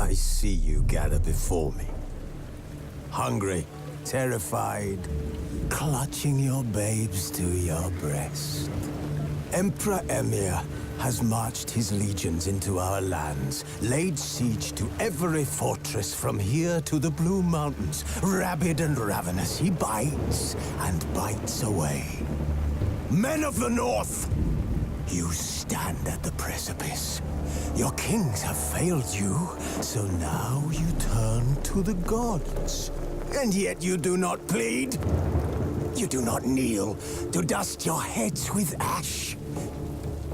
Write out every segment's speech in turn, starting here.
I see you gather before me. Hungry, terrified, clutching your babes to your breast. Emperor Emhyr has marched his legions into our lands, laid siege to every fortress from here to the Blue Mountains. Rabid and ravenous, he bites and bites away. Men of the North! You stand at the precipice. Your kings have failed you, so now you turn to the gods. And yet you do not plead. You do not kneel to dust your heads with ash.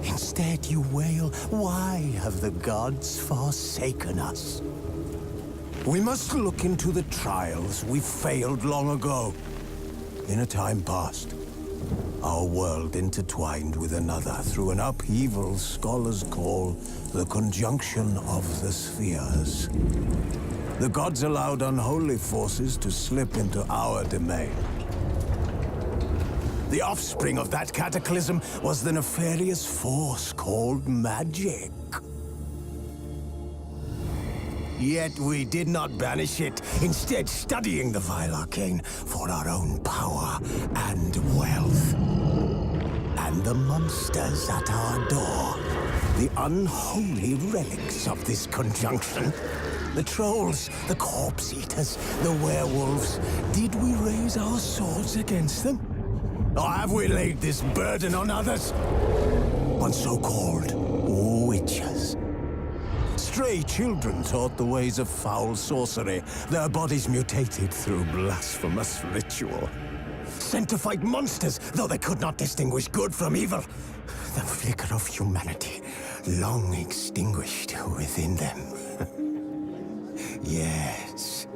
Instead you wail, why have the gods forsaken us? We must look into the trials we failed long ago. In a time past, our world intertwined with another through an upheaval scholars call the conjunction of the spheres. The gods allowed unholy forces to slip into our domain. The offspring of that cataclysm was the nefarious force called magic. Yet we did not banish it, instead studying the vile arcane for our own power and wealth. And the monsters at our door, the unholy relics of this conjunction. The trolls, the corpse-eaters, the werewolves. Did we raise our swords against them? Or have we laid this burden on others? On so-called witches. Stray children taught the ways of foul sorcery, their bodies mutated through blasphemous ritual. Sent to fight monsters, though they could not distinguish good from evil. The flicker of humanity, long extinguished within them. Yes,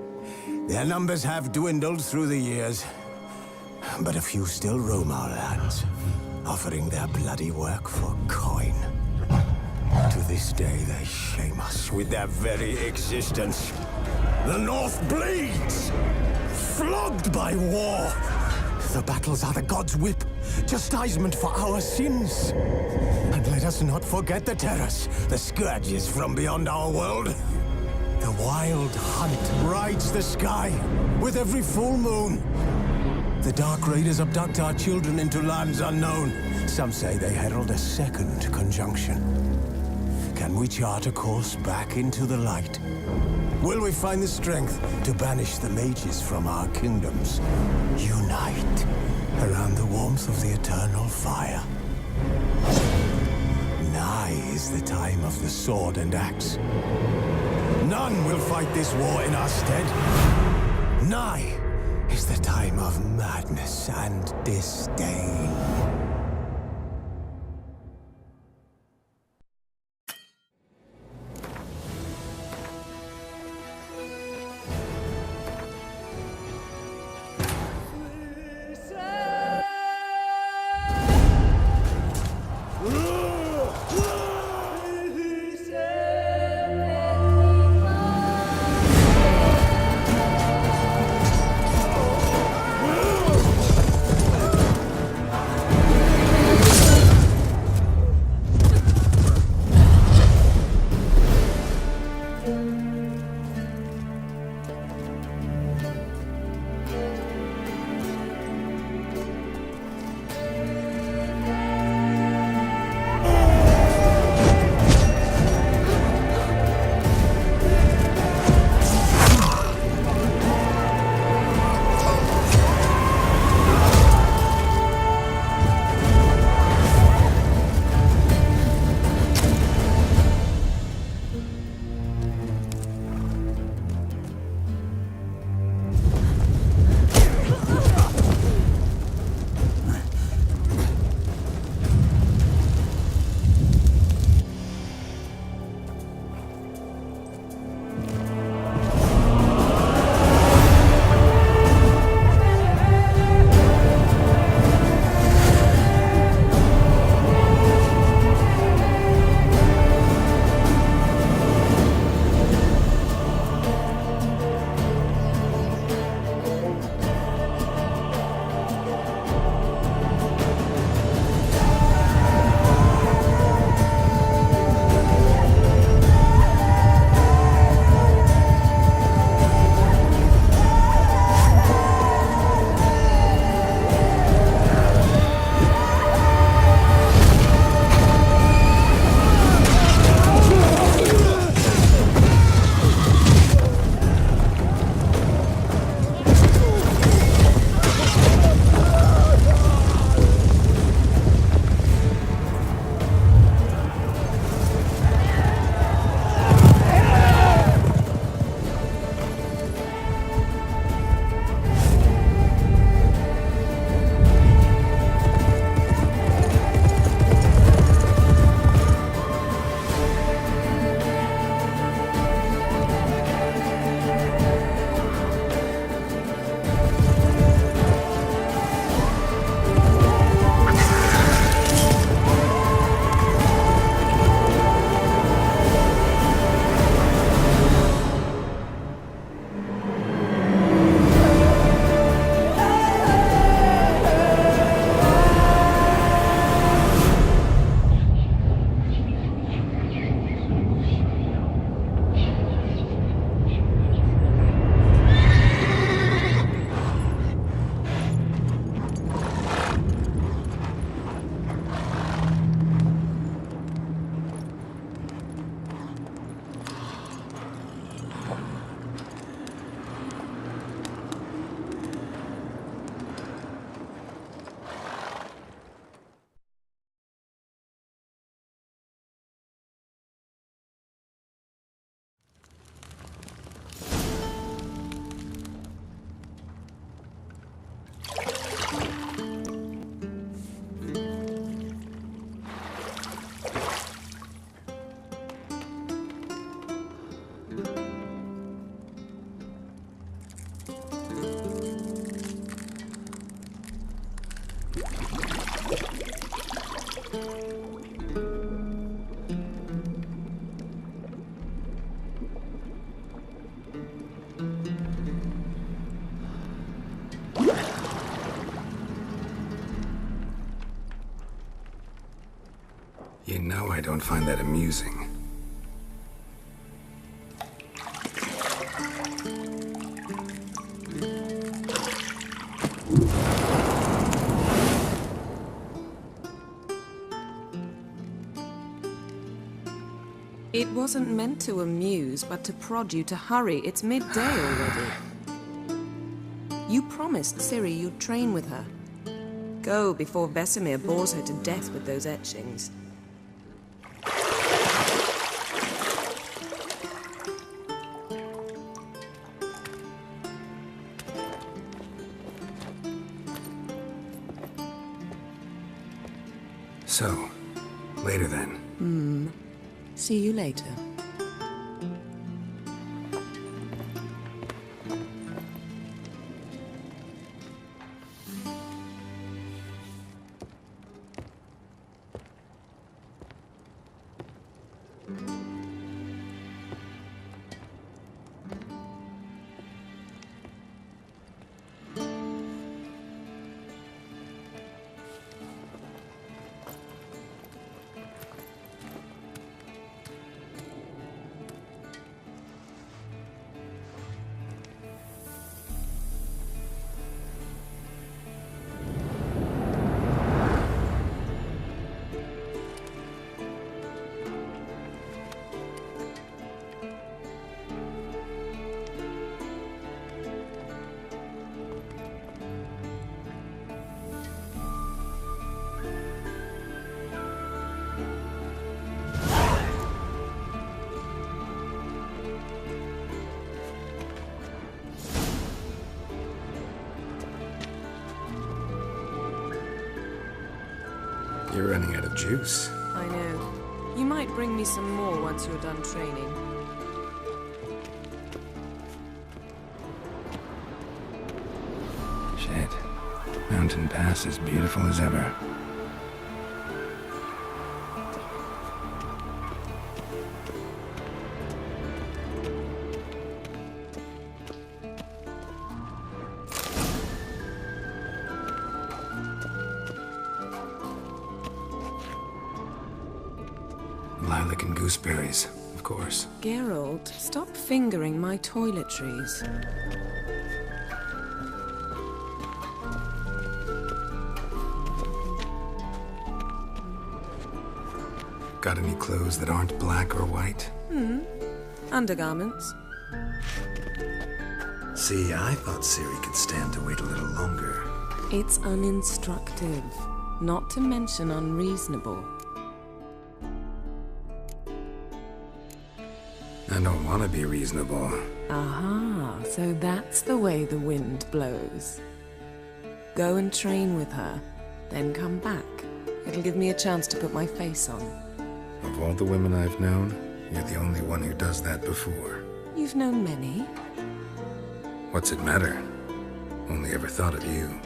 their numbers have dwindled through the years. But a few still roam our lands, offering their bloody work for coin. To this day, they shame us with their very existence. The North bleeds, flogged by war. The battles are the gods' whip, chastisement for our sins. And let us not forget the terrors, the scourges from beyond our world. The wild hunt rides the sky with every full moon. The Dark Raiders abduct our children into lands unknown. Some say they herald a second conjunction. Can we chart a course back into the light? Will we find the strength to banish the mages from our kingdoms? Unite around the warmth of the eternal fire. Nigh is the time of the sword and axe. None will fight this war in our stead. Nigh is the time of madness and disdain. You know I don't find that amusing. It wasn't meant to amuse, but to prod you to hurry. It's midday already. You promised Ciri you'd train with her. Go before Vesemir bores her to death with those etchings. So, later then. See you later. You're running out of juice. I know. You might bring me some more once you're done training. Shit. Mountain Pass is beautiful as ever. Lilac and gooseberries, of course. Geralt, stop fingering my toiletries. Got any clothes that aren't black or white? Undergarments. See, I thought Ciri could stand to wait a little longer. It's uninstructive, not to mention unreasonable. I don't want to be reasonable. Aha, so that's the way the wind blows. Go and train with her, then come back. It'll give me a chance to put my face on. Of all the women I've known, you're the only one who does that before. You've known many. What's it matter? Only ever thought of you.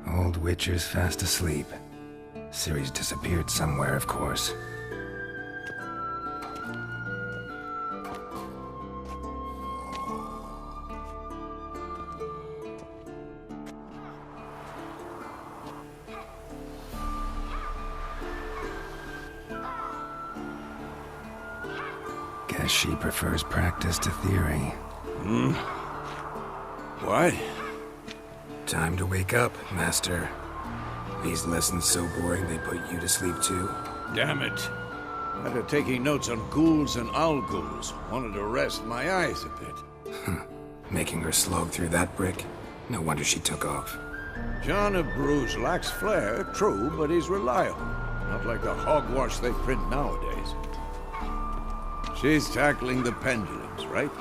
Old Witcher's fast asleep. Ciri's disappeared somewhere, of course. Guess she prefers practice to theory. Why? Time to wake up, Master. These lessons so boring they put you to sleep too. Damn it. After taking notes on ghouls and owl-ghouls, wanted to rest my eyes a bit. Making her slog through that brick? No wonder she took off. John of Bruges lacks flair, true, but he's reliable. Not like the hogwash they print nowadays. She's tackling the pendulums, right?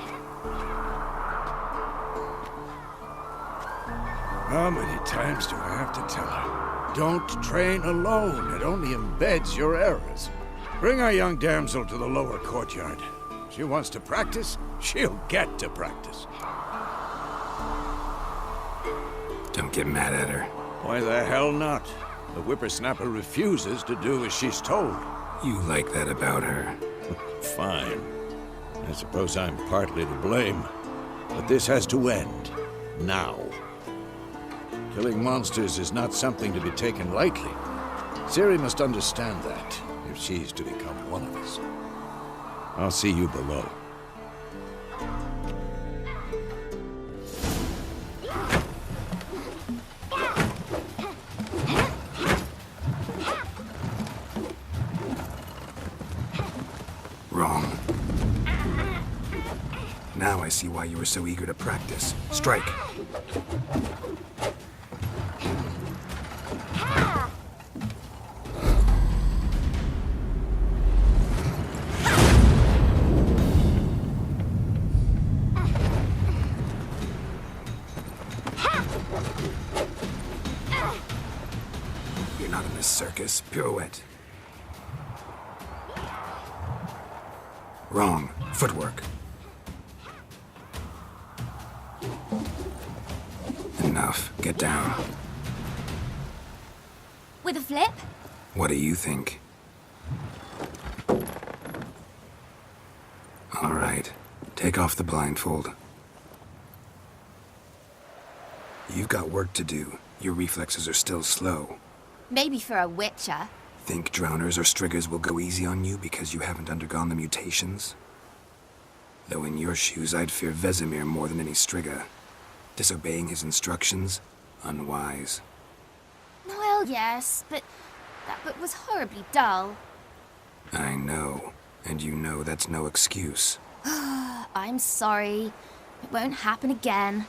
How many times do I have to tell her? Don't train alone. It only embeds your errors. Bring our young damsel to the lower courtyard. She wants to practice, she'll get to practice. Don't get mad at her. Why the hell not? The whippersnapper refuses to do as she's told. You like that about her. Fine. I suppose I'm partly to blame. But this has to end. Now. Killing monsters is not something to be taken lightly. Ciri must understand that, if she's to become one of us. I'll see you below. Wrong. Now I see why you were so eager to practice. Strike. You're not in this circus. Pirouette. Wrong. Footwork. Enough. Get down. With a flip? What do you think? All right. Take off the blindfold. You've got work to do. Your reflexes are still slow. Maybe for a witcher. Think drowners or striggers will go easy on you because you haven't undergone the mutations? Though in your shoes, I'd fear Vesemir more than any strigger. Disobeying his instructions? Unwise. Well, yes, but that book was horribly dull. I know. And you know that's no excuse. I'm sorry. It won't happen again.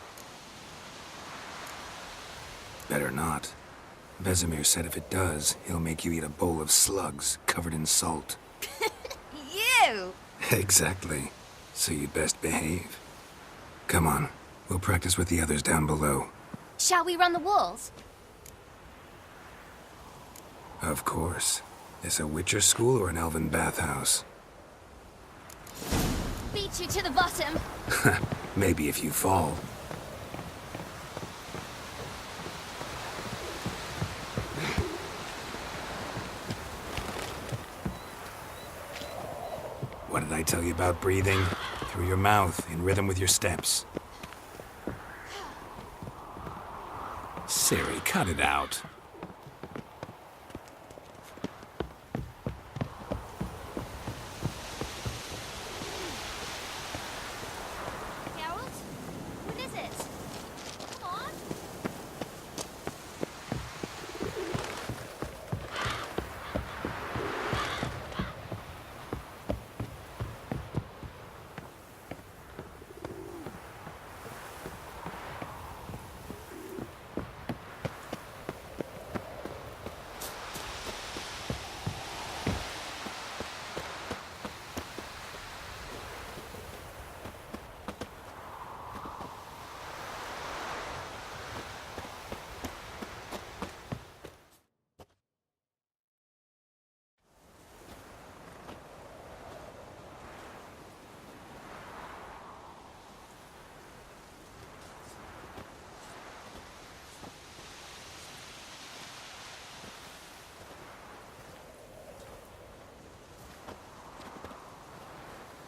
Better not. Vesemir said if it does, he'll make you eat a bowl of slugs covered in salt. You! Exactly. So you'd best behave. Come on. We'll practice with the others down below. Shall we run the walls? Of course. Is a witcher school or an elven bathhouse? Beat you to the bottom. Maybe if you fall. What did I tell you about breathing? Through your mouth, in rhythm with your steps. Ciri, cut it out. Geralt? What is it? Come on.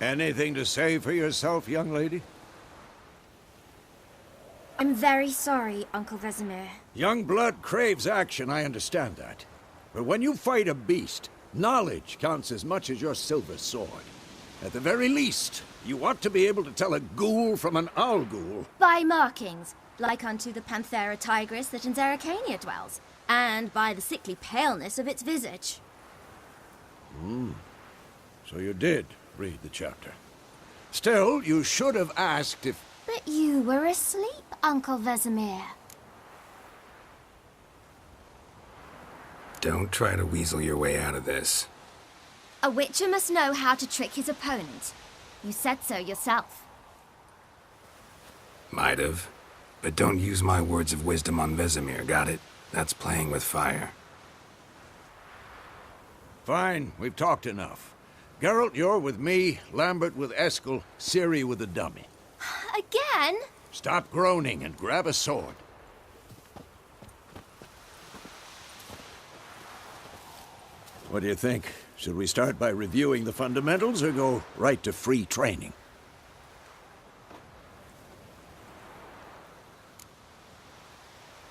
Anything to say for yourself, young lady? I'm very sorry, Uncle Vesemir. Young blood craves action, I understand that. But when you fight a beast, knowledge counts as much as your silver sword. At the very least, you ought to be able to tell a ghoul from an owl ghoul. By markings, like unto the Panthera tigris that in Zerrikania dwells, and by the sickly paleness of its visage. So you did read the chapter. Still, you should have asked if... But you were asleep, Uncle Vesemir. Don't try to weasel your way out of this. A witcher must know how to trick his opponent. You said so yourself. Might have. But don't use my words of wisdom on Vesemir, got it? That's playing with fire. Fine, we've talked enough. Geralt, you're with me, Lambert with Eskel, Ciri with the dummy. Again? Stop groaning and grab a sword. What do you think? Should we start by reviewing the fundamentals or go right to free training?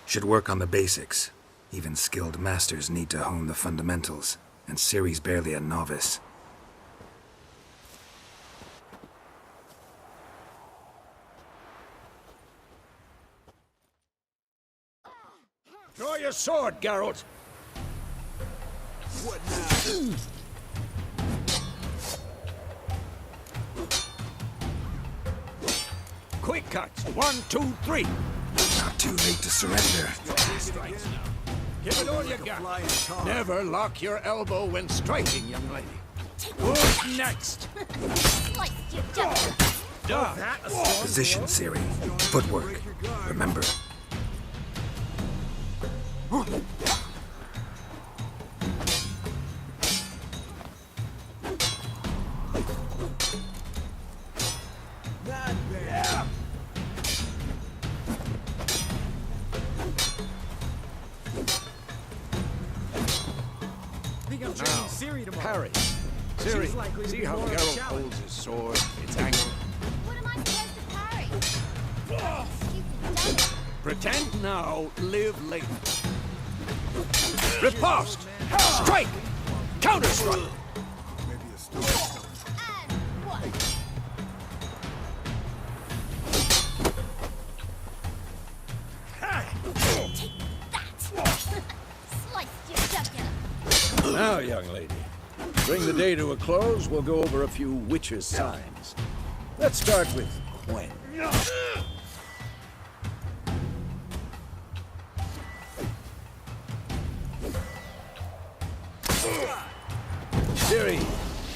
Should work on the basics. Even skilled masters need to hone the fundamentals, and Ciri's barely a novice. Draw your sword, Geralt! What now? Quick cuts! 1, 2, 3! Not too late to surrender. Give it all you got. Never lock your elbow when striking, young lady. Who's next? Slice you down. Done. Position, Ciri. Footwork. Remember. Harry. Ciri, see how Geralt holds his sword, its angle. What am I supposed to parry? Stupid dummy. Pretend now, live later. Riposte! Strike! Counter-strike! And one. Take that. Slice your jugular. Now, young lady, bring the day to a close. We'll go over a few witches' signs. Let's start with Quen. Ciri,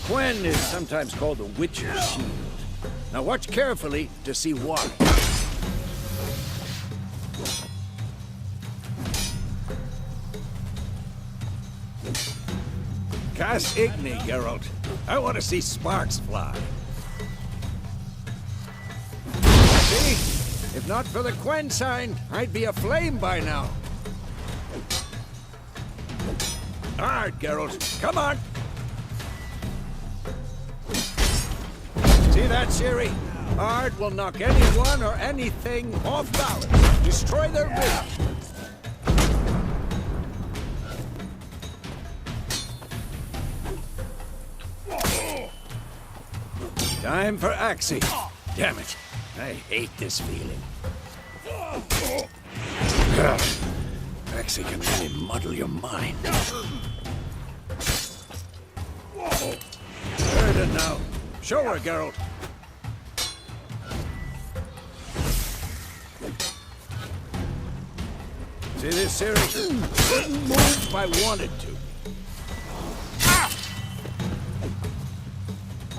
Quen is sometimes called the Witcher's Shield. Now watch carefully to see why. Cast Igni, Geralt. I want to see sparks fly. See? If not for the Quen sign, I'd be aflame by now. All right, Geralt. Come on. See that, Ciri? Art will knock anyone or anything off balance. Destroy their vision. Time for Axie. Damn it. I hate this feeling. Axie can really muddle your mind. Heard it now. Show her, Geralt. See this, Ciri? Couldn't move if I wanted to.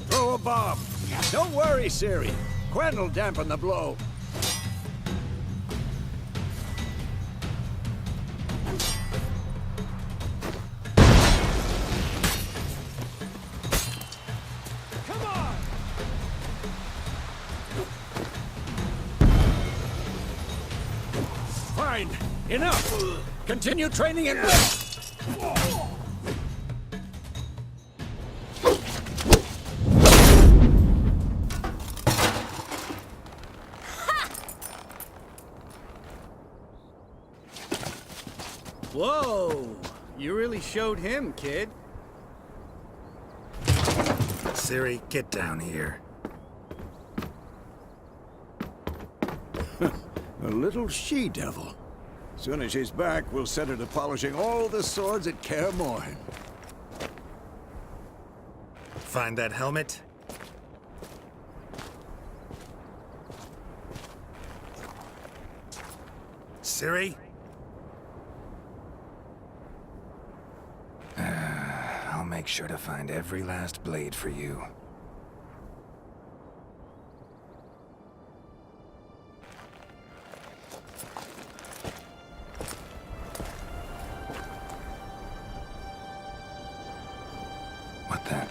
Throw a bomb. Don't worry, Ciri. Quen will dampen the blow. Come on! Fine. Enough. Continue training and win. Whoa! You really showed him, kid. Ciri, get down here. A little she-devil. Soon as she's back, we'll set her to polishing all the swords at Kaer Morhen. Find that helmet? Ciri? I'll make sure to find every last blade for you. What the?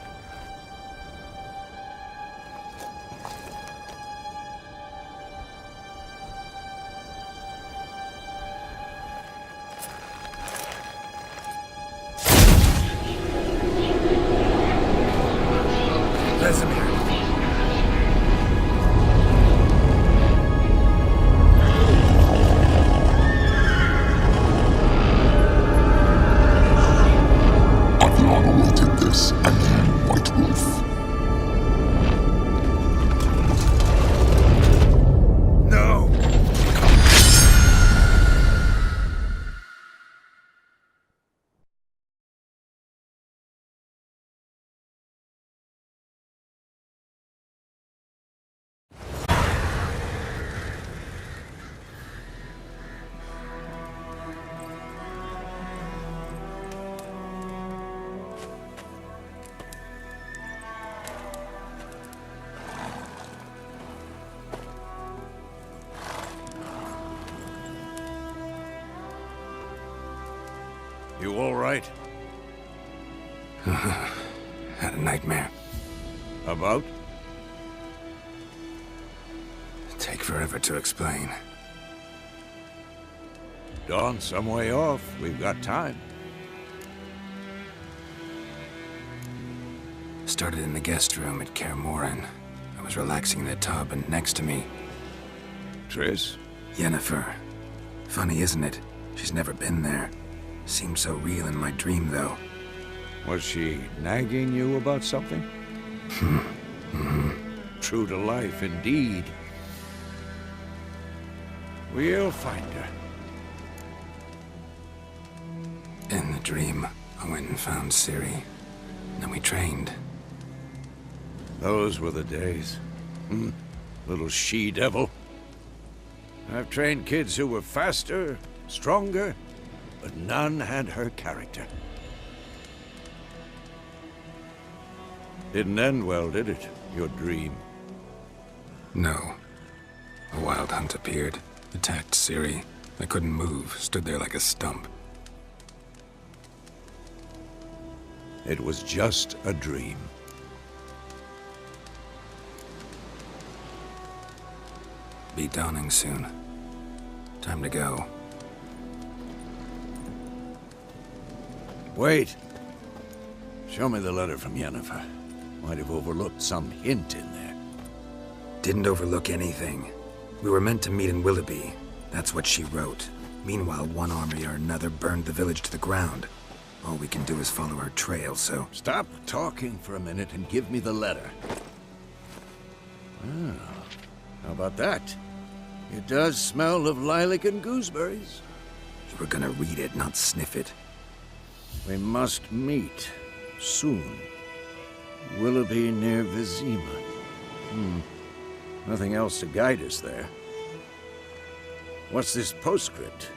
Vizima. I've long awaited this, and you, White Wolf. No! You all right? Had a nightmare. About? Take forever to explain. Dawn's some way off. We've got time. Started in the guest room at Kaer Morhen. I was relaxing in the tub, and next to me, Triss? Yennefer. Funny, isn't it? She's never been there. Seemed so real in my dream, though. Was she nagging you about something? True to life, indeed. We'll find her. In the dream, I went and found Ciri. Then we trained. Those were the days. Little she-devil. I've trained kids who were faster, stronger, but none had her character. Didn't end well, did it? Your dream? No. A wild hunt appeared, attacked Ciri. I couldn't move, stood there like a stump. It was just a dream. Be dawning soon. Time to go. Wait. Show me the letter from Yennefer. Might have overlooked some hint in there. Didn't overlook anything. We were meant to meet in Willoughby. That's what she wrote. Meanwhile, one army or another burned the village to the ground. All we can do is follow her trail, so... Stop talking for a minute and give me the letter. How about that? It does smell of lilac and gooseberries. You were gonna read it, not sniff it. We must meet soon. Willoughby near Vizima. Nothing else to guide us there. What's this postscript?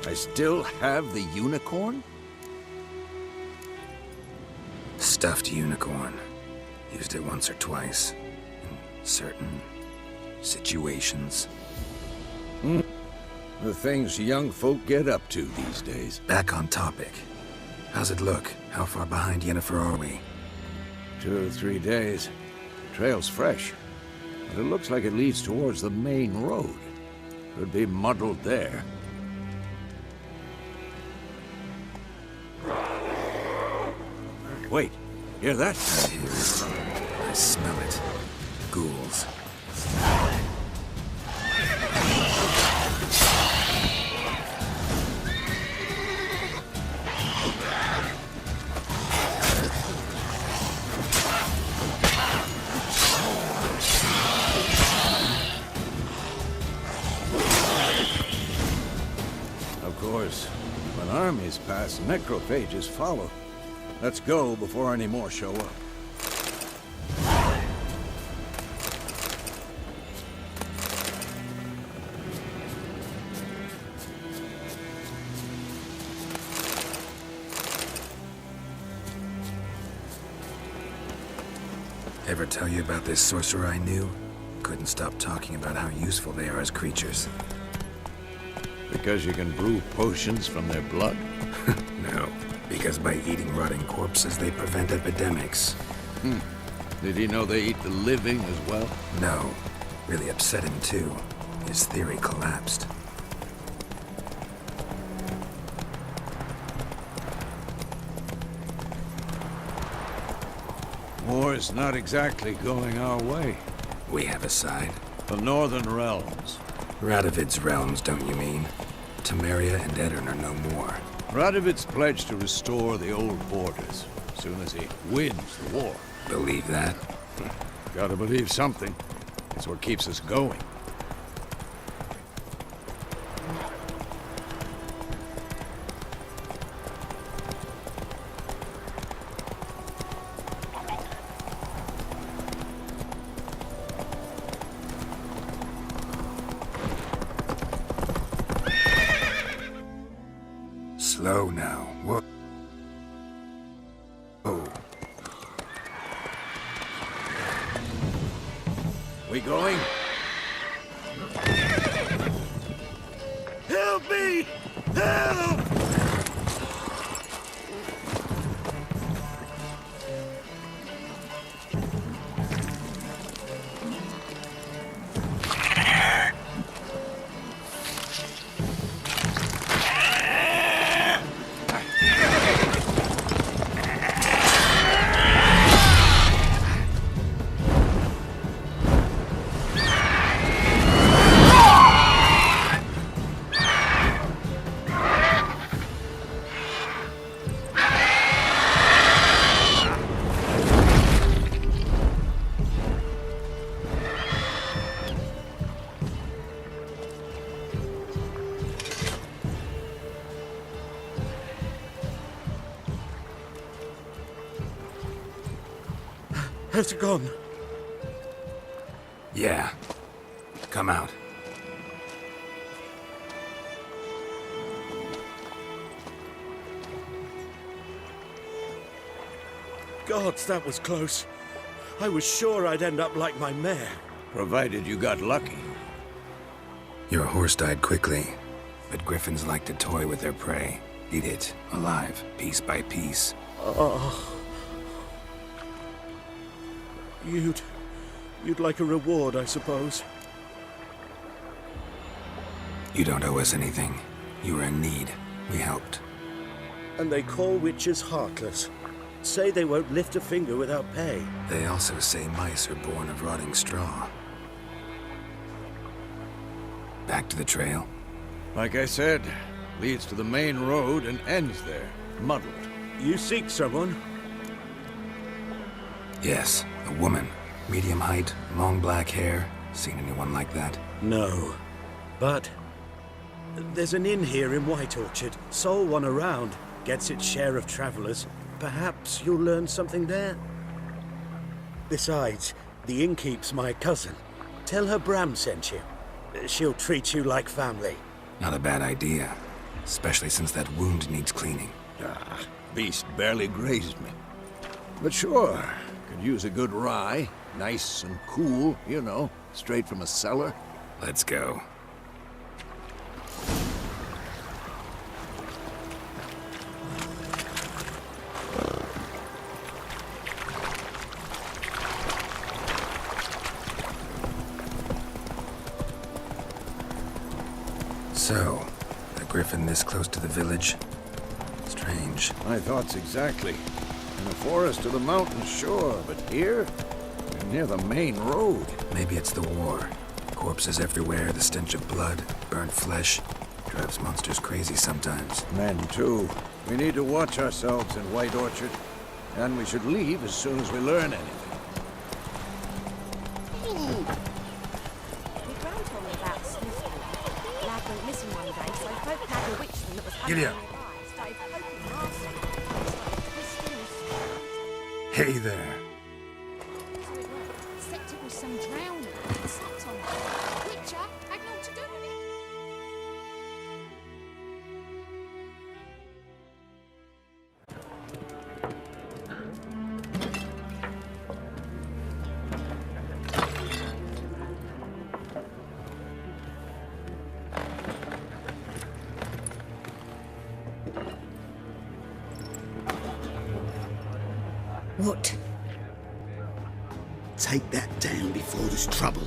I still have the unicorn? Stuffed unicorn. Used it once or twice. In certain situations. The things young folk get up to these days. Back on topic. How's it look? How far behind Yennefer are we? 2 or 3 days. The trail's fresh, but it looks like it leads towards the main road. Could be muddled there. Wait, hear that? I hear it. I smell it. Ghouls. Of course, when armies pass, necrophages follow. Let's go before any more show up. Ever tell you about this sorcerer I knew? Couldn't stop talking about how useful they are as creatures. Because you can brew potions from their blood? No, because by eating rotting corpses, they prevent epidemics. Did he know they eat the living as well? No. Really upset him, too. His theory collapsed. War's not exactly going our way. We have a side. The Northern Realms. Radovid's realms, don't you mean? Temeria and Edirn are no more. Radovid's pledged to restore the old borders as soon as he wins the war. Believe that? Gotta believe something. It's what keeps us going. Slow now. Whoa. We going? Help me! Help! Has it gone? Yeah. Come out. Gods, that was close. I was sure I'd end up like my mare. Provided you got lucky. Your horse died quickly, but griffins like to toy with their prey. Eat it, alive, piece by piece. Oh. You'd like a reward, I suppose. You don't owe us anything. You were in need. We helped. And they call witches heartless. Say they won't lift a finger without pay. They also say mice are born of rotting straw. Back to the trail? Like I said, leads to the main road and ends there, muddled. You seek someone? Yes, a woman. Medium height, long black hair. Seen anyone like that? No. But there's an inn here in White Orchard. Sole one around. Gets its share of travelers. Perhaps you'll learn something there? Besides, the innkeep's my cousin. Tell her Bram sent you. She'll treat you like family. Not a bad idea. Especially since that wound needs cleaning. Beast barely grazed me. But sure, could use a good rye. Nice and cool, you know, straight from a cellar. Let's go. So, a griffin this close to the village? Strange. My thoughts exactly. In a forest to the mountains, sure, but here? We're near the main road. Maybe it's the war. Corpses everywhere, the stench of blood, burnt flesh. Drives monsters crazy sometimes. Men, too. We need to watch ourselves in White Orchard. And we should leave as soon as we learn anything. Gideon. Hey there. Except it was some drowning. Slept on it. Witcher had naught to do with it. What? Take that down before there's trouble.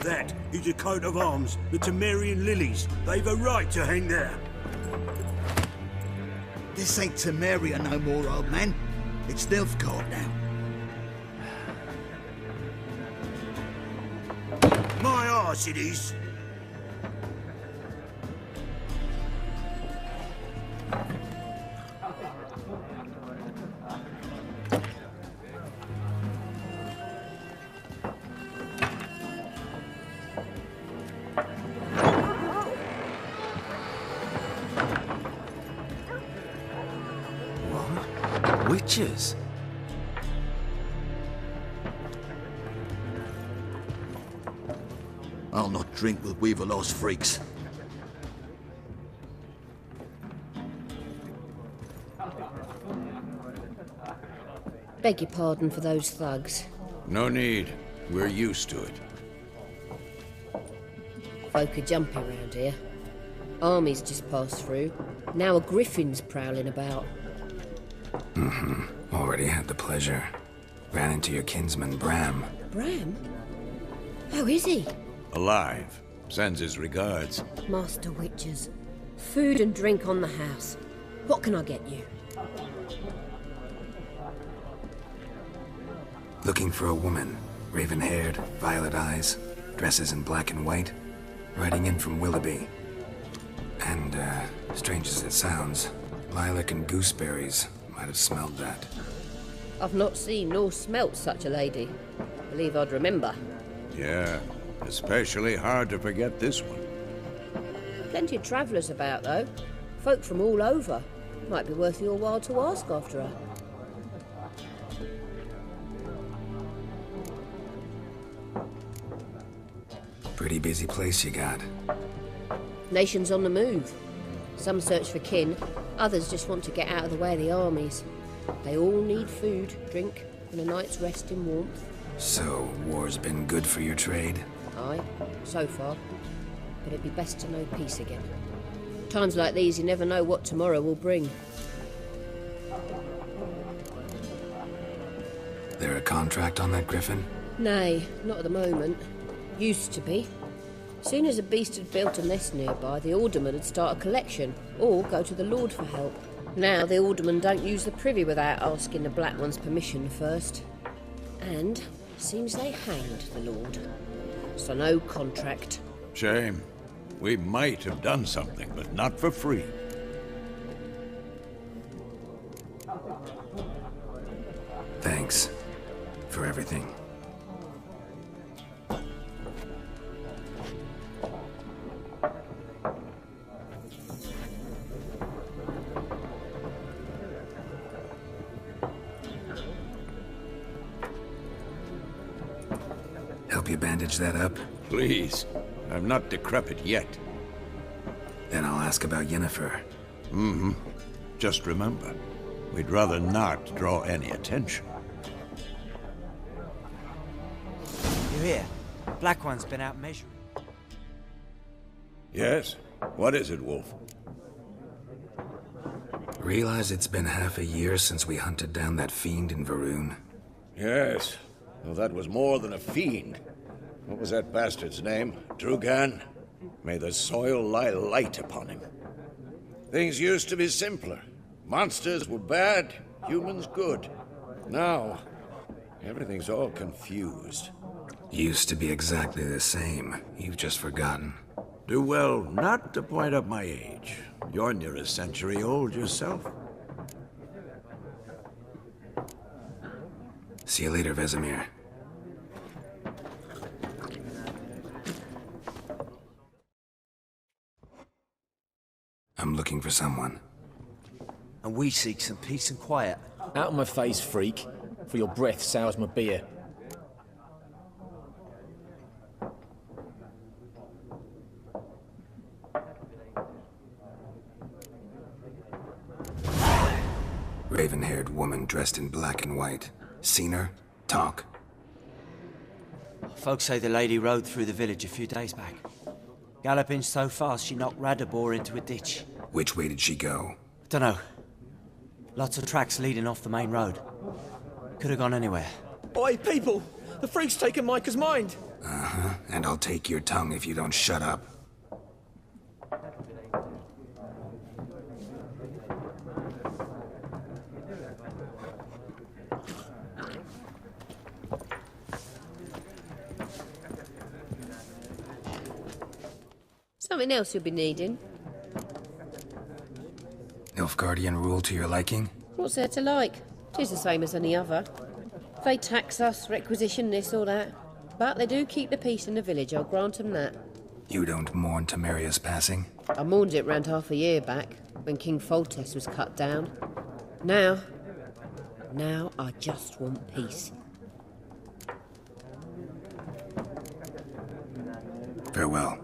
That is a coat of arms, the Temerian lilies. They've a right to hang there. This ain't Temeria no more, old man. It's Nilfgaard now. My arse it is. Witches? I'll not drink with Weaverlaw's freaks. Beg your pardon for those thugs. No need. We're used to it. Folk are jumpy around here. Armies just passed through. Now a griffin's prowling about. Already had the pleasure. Ran into your kinsman, Bram. Bram? How is he? Alive. Sends his regards. Master Witches. Food and drink on the house. What can I get you? Looking for a woman. Raven-haired, violet eyes, dresses in black and white. Riding in from Willoughby. And, strange as it sounds, lilac and gooseberries might have smelled that. I've not seen nor smelt such a lady. Believe I'd remember. Yeah, especially hard to forget this one. Plenty of travellers about, though. Folk from all over. Might be worth your while to ask after her. Pretty busy place you got. Nations on the move. Some search for kin, others just want to get out of the way of the armies. They all need food, drink, and a night's rest in warmth. So, war's been good for your trade? Aye, so far. But it'd be best to know peace again. Times like these, you never know what tomorrow will bring. There a contract on that griffin? Nay, not at the moment. Used to be. Soon as a beast had built a nest nearby, the alderman would start a collection, or go to the Lord for help. Now the aldermen don't use the privy without asking the Black One's permission first. And seems they hanged the Lord. So no contract. Shame. We might have done something, but not for free. Thanks for everything. Help you bandage that up? Please. I'm not decrepit yet. Then I'll ask about Yennefer. Just remember, we'd rather not draw any attention. You hear? Black One's been out measuring. Yes? What is it, Wolf? Realize it's been half a year since we hunted down that fiend in Varun? Yes. Well, that was more than a fiend. What was that bastard's name? Drugan? May the soil lie light upon him. Things used to be simpler. Monsters were bad, humans good. Now, everything's all confused. Used to be exactly the same. You've just forgotten. Do well not to point up my age. You're near a century old yourself. See you later, Vesemir. I'm looking for someone. And we seek some peace and quiet. Out of my face, freak. For your breath sours my beer. Raven-haired woman dressed in black and white. Seen her? Talk. Folks say the lady rode through the village a few days back. Galloping so fast she knocked Radabor into a ditch. Which way did she go? Dunno. Lots of tracks leading off the main road. Could have gone anywhere. Oi, people! The freak's taken Micah's mind! Uh-huh, and I'll take your tongue if you don't shut up. Something else you'll be needing. Nilfgaardian rule to your liking? What's there to like? 'Tis the same as any other. They tax us, requisition this or that. But they do keep the peace in the village, I'll grant 'em that. You don't mourn Temeria's passing? I mourned it round half a year back, when King Foltest was cut down. Now I just want peace. Farewell.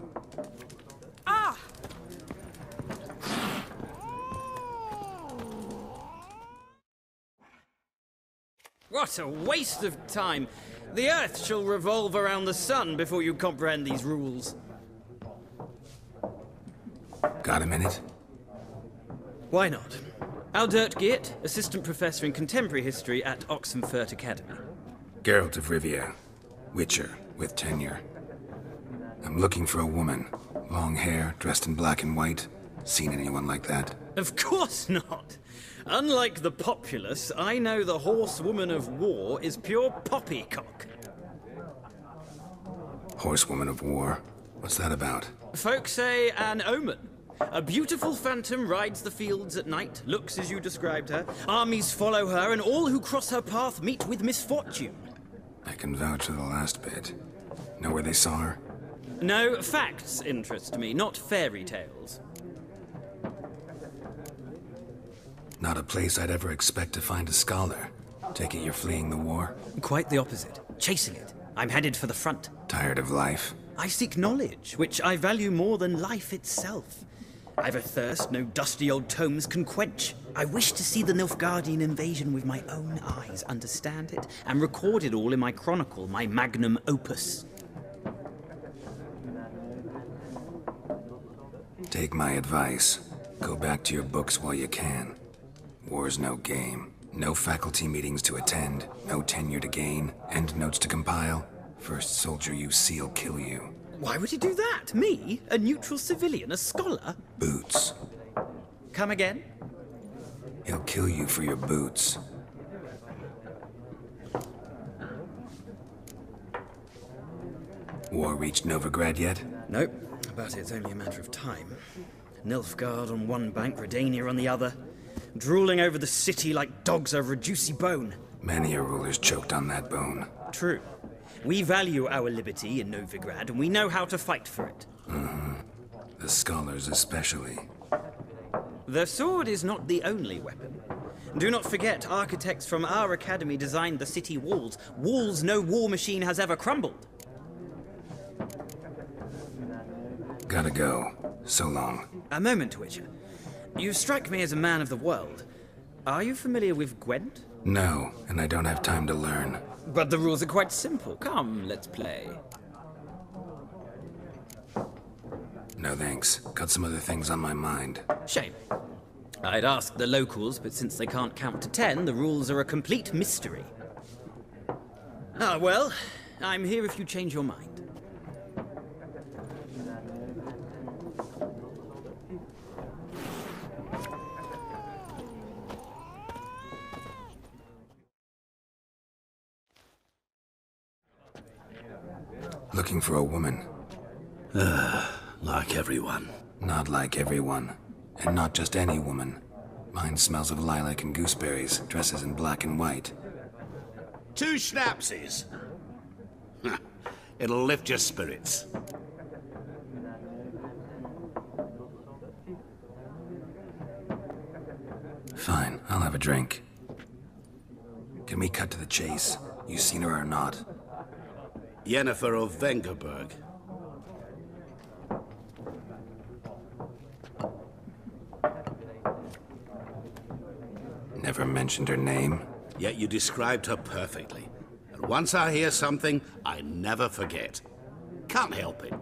What a waste of time! The Earth shall revolve around the sun before you comprehend these rules. Got a minute? Why not? Aldert Geert, Assistant Professor in Contemporary History at Oxenfurt Academy. Geralt of Rivia, Witcher, with tenure. I'm looking for a woman. Long hair, dressed in black and white. Seen anyone like that? Of course not! Unlike the populace, I know the horsewoman of war is pure poppycock. Horsewoman of war? What's that about? Folk say an omen. A beautiful phantom rides the fields at night, looks as you described her. Armies follow her, and all who cross her path meet with misfortune. I can vouch for the last bit. Know where they saw her? No, facts interest me, not fairy tales. Not a place I'd ever expect to find a scholar. Take it you're fleeing the war? Quite the opposite. Chasing it. I'm headed for the front. Tired of life? I seek knowledge, which I value more than life itself. I've a thirst no dusty old tomes can quench. I wish to see the Nilfgaardian invasion with my own eyes, understand it, and record it all in my chronicle, my magnum opus. Take my advice. Go back to your books while you can. War's no game. No faculty meetings to attend, no tenure to gain, end notes to compile. First soldier you see'll kill you. Why would he do that? Me? A neutral civilian? A scholar? Boots. Come again? He'll kill you for your boots. War reached Novigrad yet? Nope, but it's only a matter of time. Nilfgaard on one bank, Redania on the other. Drooling over the city like dogs over a juicy bone. Many a ruler's choked on that bone. True. We value our liberty in Novigrad, and we know how to fight for it. Mm-hmm. The scholars especially. The sword is not the only weapon. Do not forget, architects from our academy designed the city walls. Walls no war machine has ever crumbled. Gotta go. So long. A moment, Witcher. You strike me as a man of the world. Are you familiar with Gwent? No, and I don't have time to learn. But the rules are quite simple. Come, let's play. No thanks. Got some other things on my mind. Shame. I'd ask the locals, but since they can't count to 10, the rules are a complete mystery. Ah, well, I'm here if you change your mind. Looking for a woman. Like everyone. Not like everyone. And not just any woman. Mine smells of lilac and gooseberries, dresses in black and white. 2 schnapsies. It'll lift your spirits. Fine, I'll have a drink. Can we cut to the chase? You seen her or not? Yennefer of Vengerberg. Never mentioned her name. Yet you described her perfectly. And once I hear something, I never forget. Can't help it.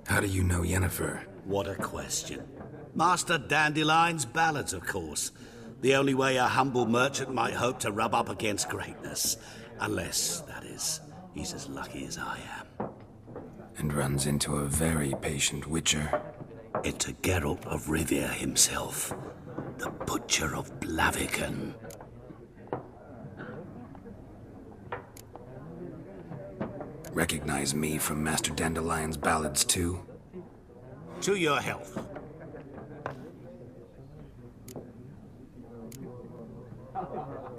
How do you know Yennefer? What a question. Master Dandelion's ballads, of course. The only way a humble merchant might hope to rub up against greatness. Unless, that is, he's as lucky as I am. And runs into a very patient witcher. Into Geralt of Rivia himself, the Butcher of Blaviken. Recognize me from Master Dandelion's ballads, too? To your health.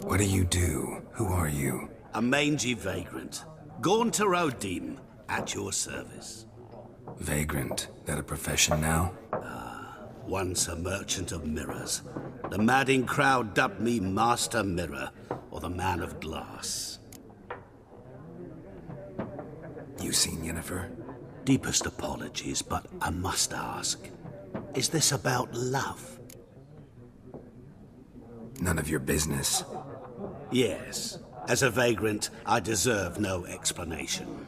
What do you do? Who are you? A mangy vagrant. Gone to Rodim, at your service. Vagrant? That a profession now? Once a merchant of mirrors. The madding crowd dubbed me Master Mirror, or the Man of Glass. You seen Yennefer? Deepest apologies, but I must ask. Is this about love? None of your business. Yes. As a vagrant, I deserve no explanation.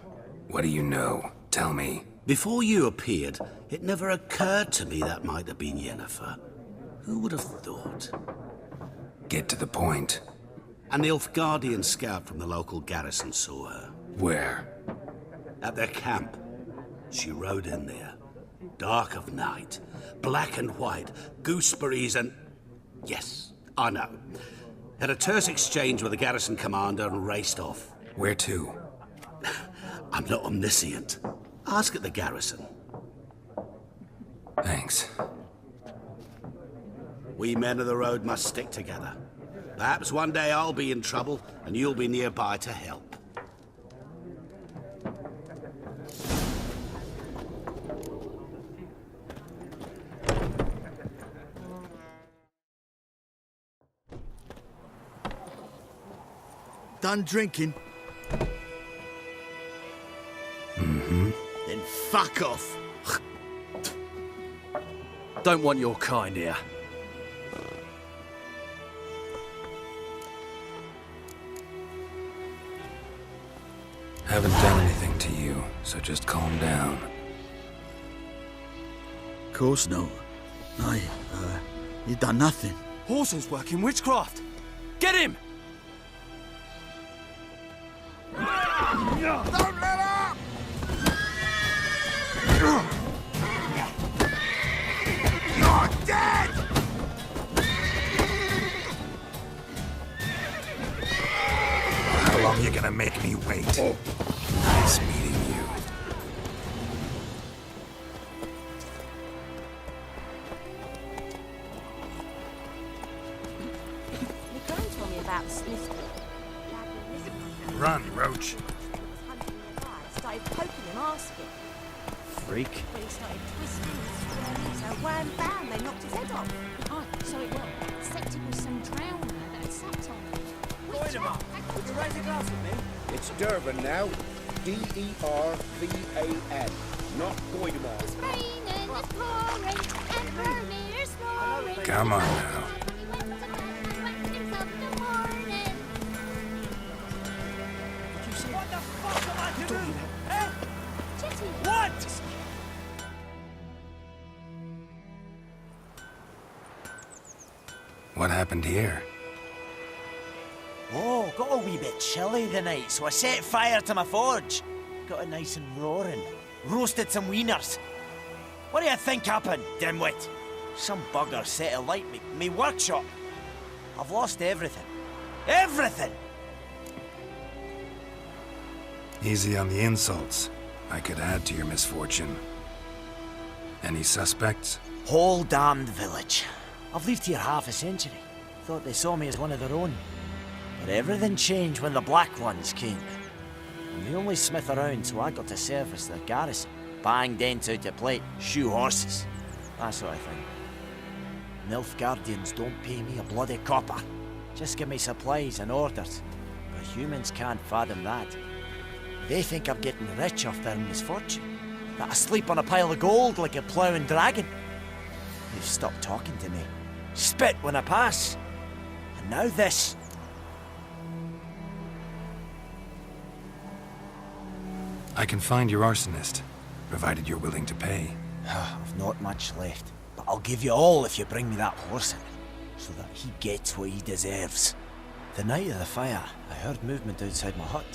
What do you know? Tell me. Before you appeared, it never occurred to me that might have been Yennefer. Who would have thought? Get to the point. An Nilfgaardian scout from the local garrison saw her. Where? At their camp. She rode in there. Dark of night. Black and white. Gooseberries and... Yes, I know. Had a terse exchange with the garrison commander and raced off. Where to? I'm not omniscient. Ask at the garrison. Thanks. We men of the road must stick together. Perhaps one day I'll be in trouble and you'll be nearby to help. Done drinking? Mm-hmm. Then fuck off. Don't want your kind here. Haven't done anything to you, so just calm down. Course no. You done nothing. Horses working witchcraft! Get him! Don't let up! You're dead! How long are you gonna make me wait? Nice meeting you. The Crown told me about the Smith. Run, Roach. Started poking him, asking. Freak. But he started twisting his so wham bam, they knocked his head off. Oh, so it was. Except it was some drowner that had sat on him. Wait a minute. Would you raise a glass with me? It's Durban now. D-E-R-V-A-N. Not Goidemar. It's raining, it's pouring, Emperor Emhyr's snoring. Come on now. What the fuck am I to do? Eh? What? What happened here? Oh, got a wee bit chilly the night, so I set fire to my forge. Got it nice and roaring. Roasted some wieners. What do you think happened, dimwit? Some bugger set alight me workshop. I've lost everything. Everything! Easy on the insults. I could add to your misfortune. Any suspects? Whole damned village. I've lived here half a century. Thought they saw me as one of their own. But everything changed when the Black Ones came. I'm the only smith around, so I got to service their garrison. Bang dents out to plate, shoe horses. That sort of thing. Nilfgaardians don't pay me a bloody copper. Just give me supplies and orders. But humans can't fathom that. They think I'm getting rich off their misfortune. That I sleep on a pile of gold like a ploughing dragon. They've stopped talking to me. Spit when I pass. And now this. I can find your arsonist, provided you're willing to pay. I've not much left, but I'll give you all if you bring me that horse in, so that he gets what he deserves. The night of the fire, I heard movement outside my hut.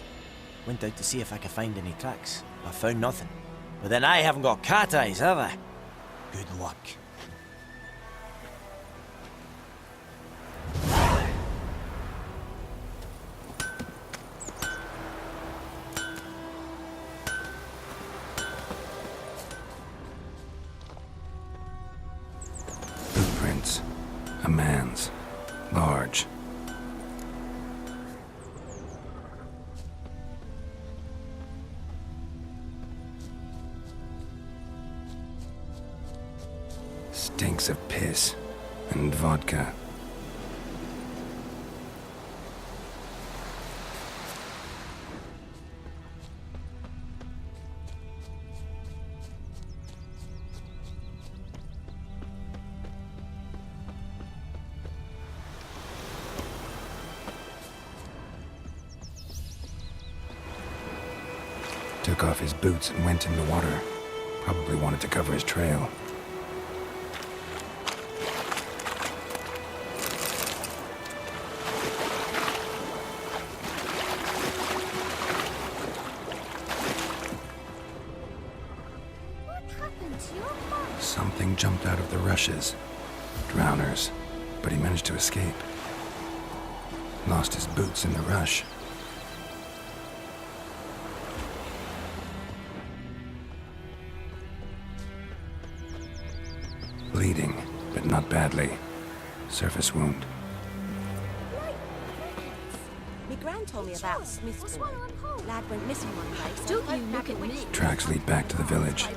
Went out to see if I could find any tracks. I found nothing. But then I haven't got cat eyes, have I? Good luck. Footprints. A man's. Large. Stinks of piss and vodka. Took off his boots and went in the water. Probably wanted to cover his trail. Something jumped out of the rushes. Drowners. But he managed to escape. Lost his boots in the rush. Bleeding, but not badly. Surface wound. My gran told me about Smith's boy. Lad went missing one day, so Don't you look at me. Tracks lead back to the village. So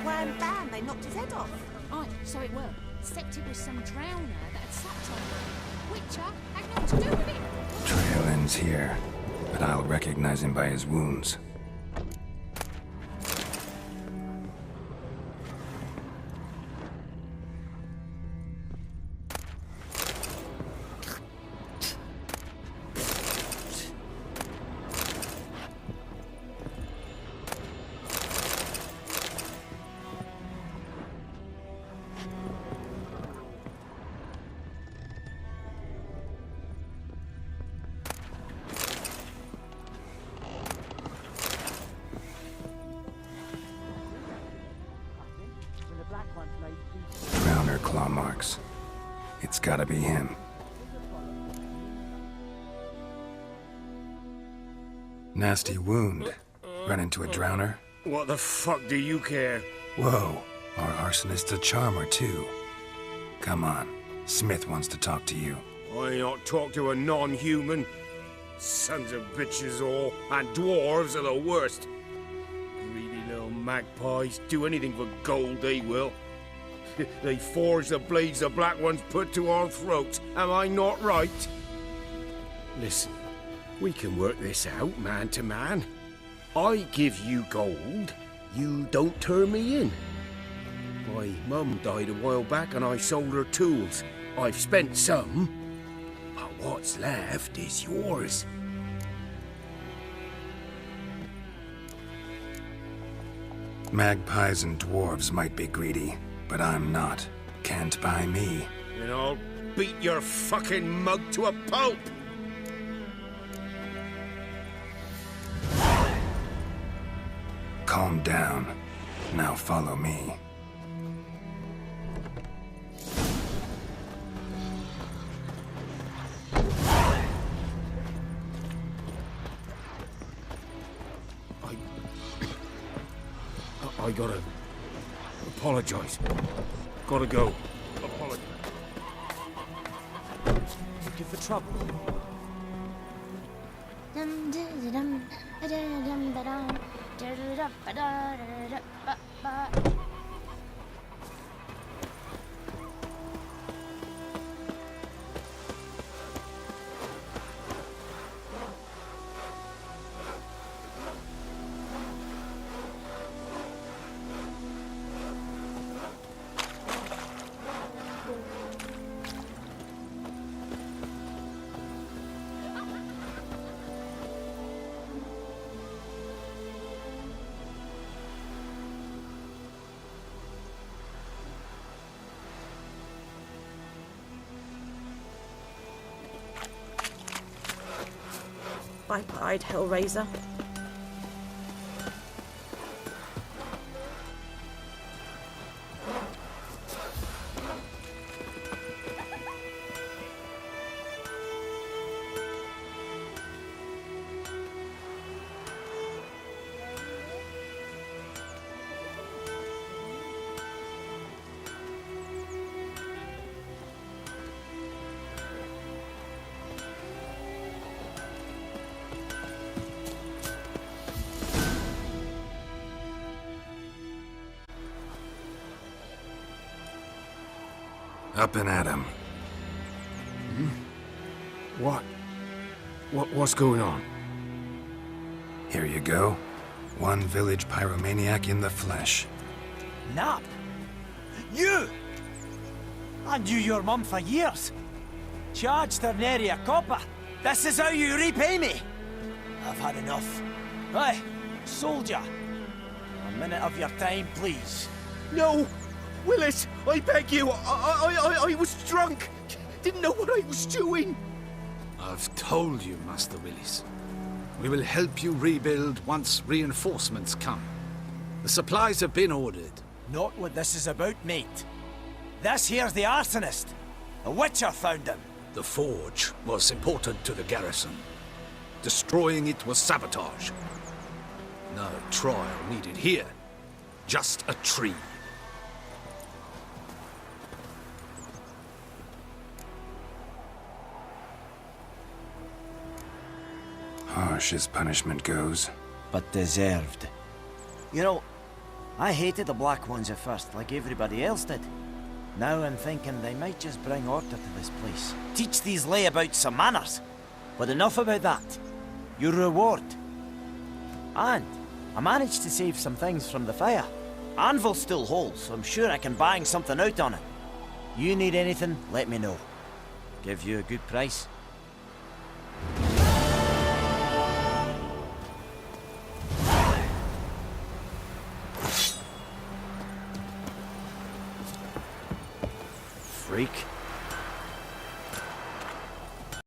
wham bam, they knocked his head off. Aye, so it were. Except it was some drowner that had slapped on him. Witcher had naught to do with it. Trail ends here, but I'll recognize him by his wounds. Drowner claw marks. It's gotta be him. Nasty wound. Run into a drowner? What the fuck do you care? Whoa, our arsonist's a charmer too. Come on, Smith wants to talk to you. I not talk to a non-human. Sons of bitches all, and dwarves are the worst. Greedy little magpies, do anything for gold they will. They forge the blades the black ones put to our throats. Am I not right? Listen, we can work this out man to man. I give you gold, you don't turn me in. My mum died a while back and I sold her tools. I've spent some, but what's left is yours. Magpies and dwarves might be greedy, but I'm not. Can't buy me. And I'll beat your fucking mug to a pulp! Calm down. Now follow me. I gotta apologize. Gotta go. Apologize. Looking for trouble? black-eyed Hellraiser. Up and at him. What's going on? Here you go. One village pyromaniac in the flesh. Nap? You! I knew your mum for years. Charged her nary a copper. This is how you repay me. I've had enough. Aye, soldier. A minute of your time, please. No! Willis, I beg you! I was drunk! Didn't know what I was doing! I've told you, Master Willis. We will help you rebuild once reinforcements come. The supplies have been ordered. Not what this is about, mate. This here's the arsonist. A witcher found him. The forge was important to the garrison. Destroying it was sabotage. No trial needed here. Just a tree. Harsh as punishment goes. But deserved. You know, I hated the Black Ones at first, like everybody else did. Now I'm thinking they might just bring order to this place. Teach these layabouts some manners. But enough about that. Your reward. And I managed to save some things from the fire. Anvil's still whole, so I'm sure I can bang something out on it. You need anything, let me know. Give you a good price. Freak.